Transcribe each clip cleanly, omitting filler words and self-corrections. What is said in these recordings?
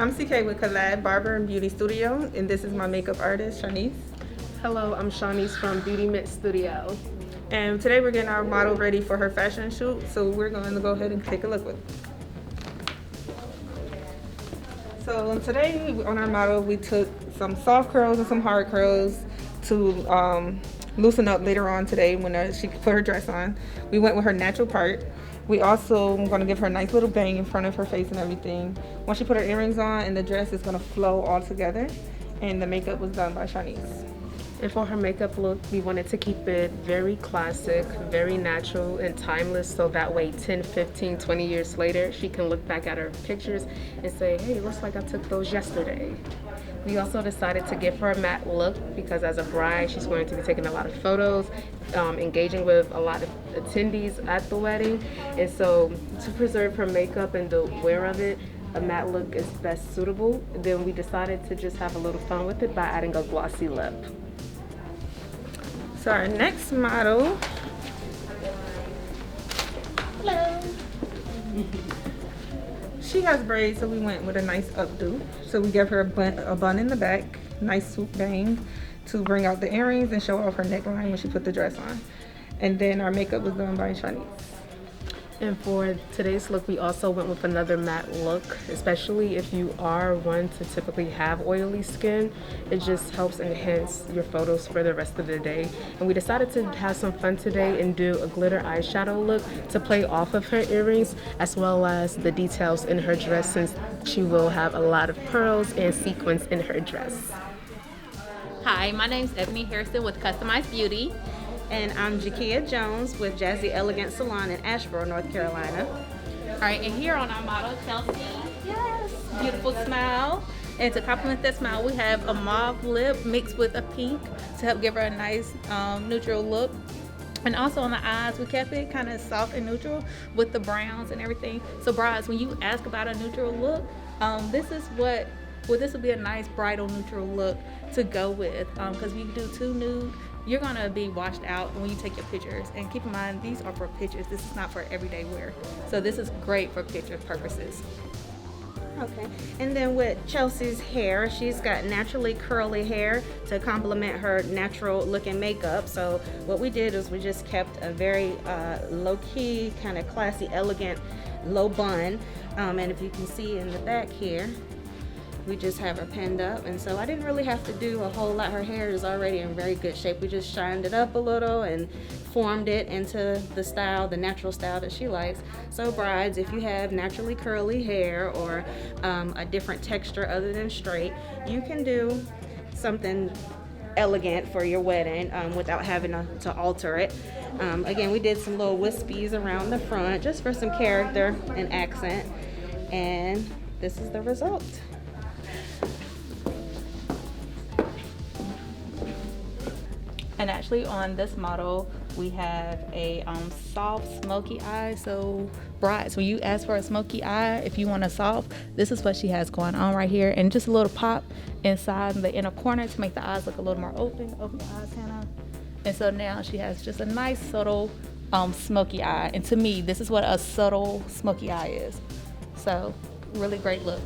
I'm CK with Collab Barber and Beauty Studio, and this is my makeup artist, Shanice. Hello, I'm Shanice from Beauty Mint Studio. And today we're getting our model ready for her fashion shoot, so we're going to go ahead and take a look with it. So today on our model, we took some soft curls and some hard curls to loosen up later on today when she put her dress on. We went with her natural part. We also going to give her a nice little bang in front of her face and everything. Once she put her earrings on, and the dress is going to flow all together, and the makeup was done by Shanice. And for her makeup look, we wanted to keep it very classic, very natural and timeless, so that way 10, 15, 20 years later, she can look back at her pictures and say, hey, it looks like I took those yesterday. We also decided to give her a matte look because as a bride, she's going to be taking a lot of photos, engaging with a lot of attendees at the wedding. And so to preserve her makeup and the wear of it, a matte look is best suitable. Then we decided to just have a little fun with it by adding a glossy lip. So our next model, hello. She has braids, so we went with a nice updo. So we gave her a bun in the back, nice swoop bang to bring out the earrings and show off her neckline when she put the dress on. And then our makeup was done by Shanice. And for today's look, we also went with another matte look, especially if you are one to typically have oily skin. It just helps enhance your photos for the rest of the day. And we decided to have some fun today and do a glitter eyeshadow look to play off of her earrings, as well as the details in her dress, since she will have a lot of pearls and sequins in her dress. Hi, my name is Ebony Harrison with Customized Beauty. And I'm Jakia Jones with Jazzy Elegant Salon in Asheboro, North Carolina. All right, and here on our model, Chelsea. Yes, beautiful smile. And to complement that smile, we have a mauve lip mixed with a pink to help give her a nice neutral look. And also on the eyes, we kept it kind of soft and neutral with the browns and everything. So brides, when you ask about a neutral look, this will be a nice bridal neutral look to go with, because we do too nude, you're gonna be washed out when you take your pictures. And keep in mind, these are for pictures. This is not for everyday wear. So this is great for picture purposes. Okay, and then with Chelsea's hair, she's got naturally curly hair to complement her natural looking makeup. So what we did is we just kept a very low-key, kind of classy, elegant, low bun. And if you can see in the back here, we just have her pinned up, and so I didn't really have to do a whole lot. Her hair is already in very good shape. We just shined it up a little and formed it into the style, the natural style that she likes. So brides, if you have naturally curly hair or a different texture other than straight, you can do something elegant for your wedding without having to alter it. Again, we did some little wispies around the front just for some character and accent, and this is the result. And actually on this model, we have a soft smoky eye. So brides, when you ask for a smoky eye, if you want a soft, this is what she has going on right here. And just a little pop inside in the inner corner to make the eyes look a little more open. Open your eyes, Hannah. And so now she has just a nice subtle smoky eye. And to me, this is what a subtle smoky eye is. So really great look.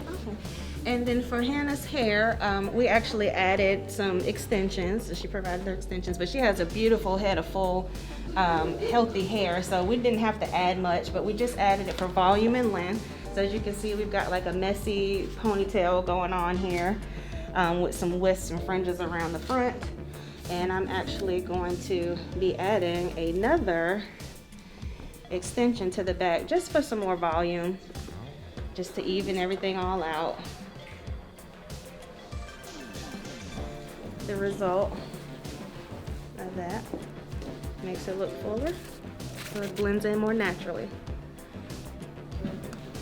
Okay. And then for Hannah's hair, we actually added some extensions. So she provided her extensions, but she has a beautiful head of full, healthy hair. So we didn't have to add much, but we just added it for volume and length. So as you can see, we've got like a messy ponytail going on here with some wisps and fringes around the front. And I'm actually going to be adding another extension to the back just for some more volume, just to even everything all out. The result of that makes it look fuller, so it blends in more naturally.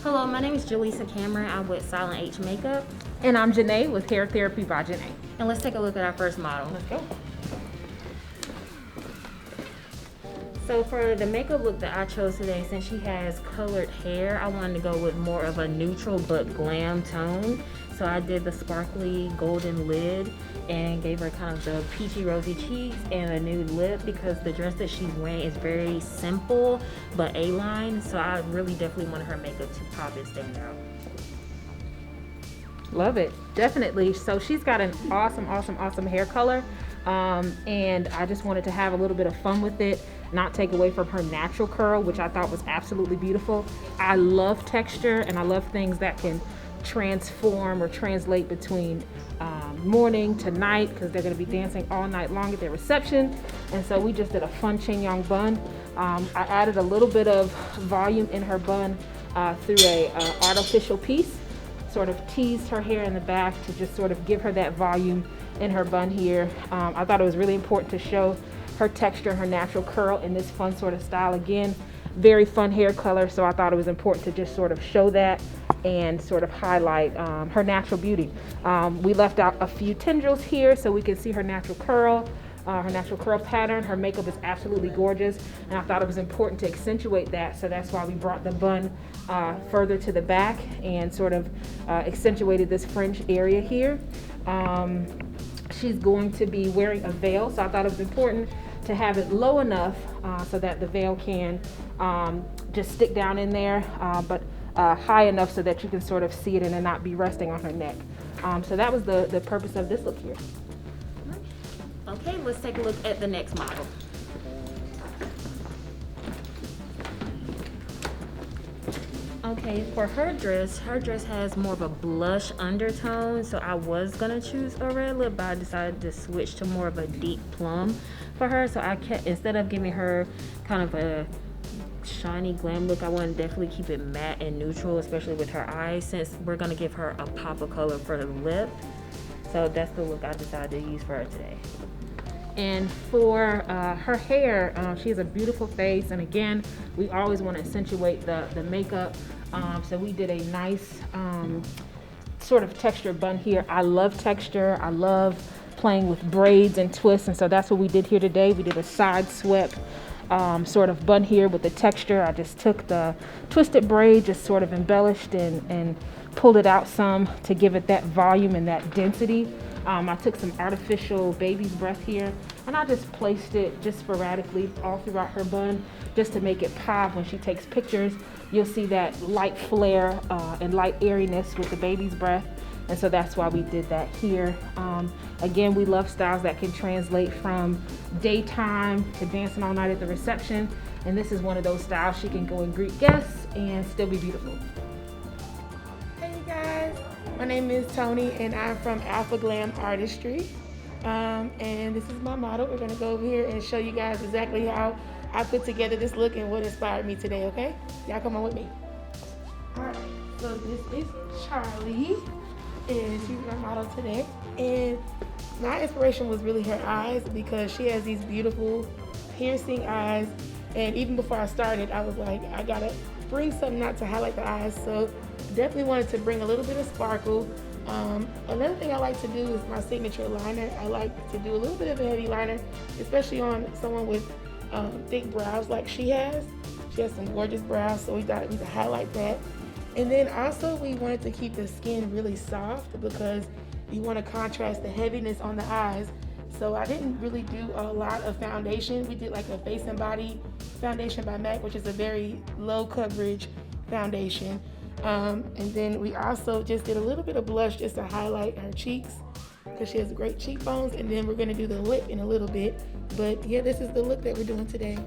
Hello, my name is Jaleesa Cameron. I'm with Silent H Makeup. And I'm Janae with Hair Therapy by Janae. And let's take a look at our first model. Let's go. So for the makeup look that I chose today, since she has colored hair, I wanted to go with more of a neutral but glam tone. So I did the sparkly golden lid and gave her kind of the peachy rosy cheeks and a nude lip, because the dress that she's wearing is very simple but A-line. So I really definitely wanted her makeup to pop and stand out. Love it, definitely. So she's got an awesome hair color, and I just wanted to have a little bit of fun with it, not take away from her natural curl, which I thought was absolutely beautiful. I love texture, and I love things that can transform or translate between morning to night, because they're going to be dancing all night long at their reception. And so we just did a fun chignon bun. I added a little bit of volume in her bun through a artificial piece, sort of teased her hair in the back to just sort of give her that volume in her bun here. I thought it was really important to show her texture, her natural curl in this fun sort of style. Again, very fun hair color, so I thought it was important to just sort of show that and sort of highlight her natural beauty. We left out a few tendrils here so we can see her natural curl pattern. Her makeup is absolutely gorgeous, and I thought it was important to accentuate that, so that's why we brought the bun further to the back and sort of accentuated this fringe area here. She's going to be wearing a veil, so I thought it was important to have it low enough so that the veil can just stick down in there, but high enough so that you can sort of see it and it not be resting on her neck. So that was the purpose of this look here. Okay, let's take a look at the next model. Okay, for her dress has more of a blush undertone, so I was gonna choose a red lip, but I decided to switch to more of a deep plum for her. So instead of giving her kind of a shiny glam look, I want to definitely keep it matte and neutral, especially with her eyes, since we're gonna give her a pop of color for the lip. So that's the look I decided to use for her today. And for her hair, she has a beautiful face, and again, we always want to accentuate the makeup. So we did a nice sort of texture bun here. I love texture. I love playing with braids and twists, and so that's what we did here today. We did a side swept sort of bun here with the texture. I just took the twisted braid, just sort of embellished and pulled it out some to give it that volume and that density. I took some artificial baby's breath here, and I just placed it just sporadically all throughout her bun just to make it pop. When she takes pictures, you'll see that light flare and light airiness with the baby's breath, and so that's why we did that here. Again, we love styles that can translate from daytime to dancing all night at the reception, and this is one of those styles she can go and greet guests and still be beautiful. Hey guys, my name is Tony and I'm from Alpha Glam Artistry, and this is my model. We're going to go over here and show you guys exactly how I put together this look and what inspired me today, okay? Y'all come on with me. Alright, so this is Charlie, and she's my model today. And my inspiration was really her eyes, because she has these beautiful piercing eyes, and even before I started, I was like, I gotta bring something out to highlight the eyes, so definitely wanted to bring a little bit of sparkle. Another thing I like to do is my signature liner. I like to do a little bit of a heavy liner, especially on someone with thick brows like she has. She has some gorgeous brows, so we thought we could highlight that. And then also we wanted to keep the skin really soft, because you want to contrast the heaviness on the eyes. So I didn't really do a lot of foundation. We did like a face and body foundation by MAC, which is a very low coverage foundation. And then we also just did a little bit of blush just to highlight her cheeks, because she has great cheekbones. And then we're going to do the lip in a little bit. But yeah, this is the look that we're doing today.